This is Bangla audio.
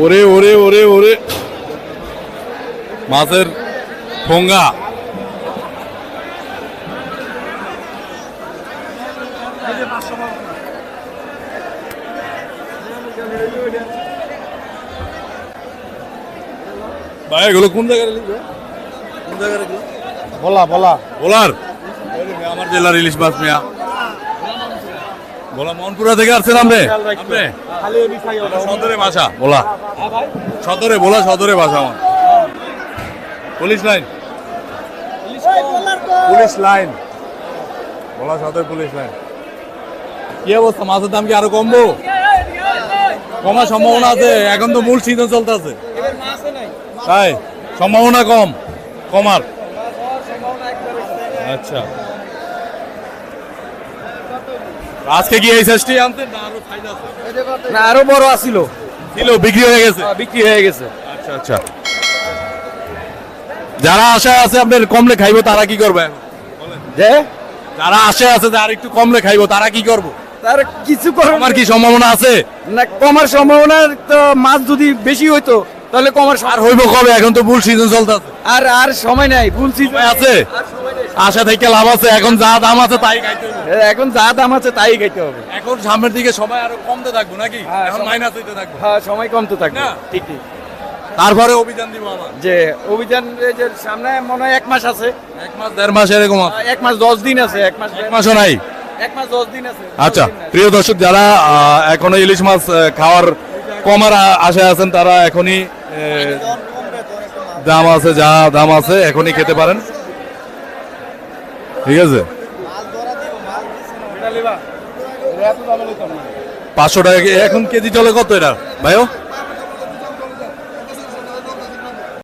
ওরে ওরে ওরে ওরে মাছের ঠোঙ্গা। ভাই এগুলো কোন জায়গায় কোন জায়গায় বলা বলা বলার আমার জেলার ইলিশ মাছ মিয়া বলা মনপুরা থেকে আসছেন আপনি সদরে বাসা বলা সদরে বলা সদরে বাসা আমার পুলিশ লাইন পুলিশ লাইন বলা সদর পুলিশ লাইন। কি অবস্থা মাছের দাম কি আরো কমবো? কমার সম্ভাবনা আছে, এখন তো মূল সিজন চলতেছে তাই সম্ভাবনা কম কমার। আচ্ছা আজকে কি এই শেষটি আনতেন না আরো সাইজ আছে? না আরো বড় আছিল, ছিল বিক্রি হয়ে গেছে। বিক্রি হয়ে গেছে। আচ্ছা আচ্ছা যারা আশায় আছে আপনার কমলে খাইবো তারা কি করবে? যে যারা আশায় আছে যে আর একটু কমলে খাইবো তারা কি করবো? তার কিছু করার আমার কি সম্ভাবনা আছে? না, কমার সম্ভাবনা তো মাছ যদি বেশি হইতো তাহলে কমার আর হইবো কবে? এখন তো বুল সিজন চলতেছে, আর আর সময় নাই, বলছি আছে আশা থেকে লাভ আছে। এখন যা দাম আছে তাই খাইতে হবে, এখন যা দাম আছে তাই খাইতে হবে। এখন সামনের দিকে সময় আরো কমতে থাকবো নাকি? হ্যাঁ, এখন মাইনাস হইতে থাকবো, হ্যাঁ সময় কম তো থাকবে। না? ঠিক ঠিক। তারপরে অভিযান দিব আমার যে অভিযান যে সামনে মনে হয় 1 মাস আছে, 1 মাস 1.5 মাস এরকম আছে। 1 মাস 10 দিন আছে, 1 মাস 1 মাসও নাই। 1 মাস 10 দিন আছে। আচ্ছা প্রিয় দর্শক যারা এখনো ইলিশ মাছ খাওয়ার কমার আশায় আছেন তারা এখনই দাম আছে, যা দাম আছে এখনই খেতে পারেন, ঠিক আছে। 500 টাকা এখন কেজি চলে কত এটা ভাইও?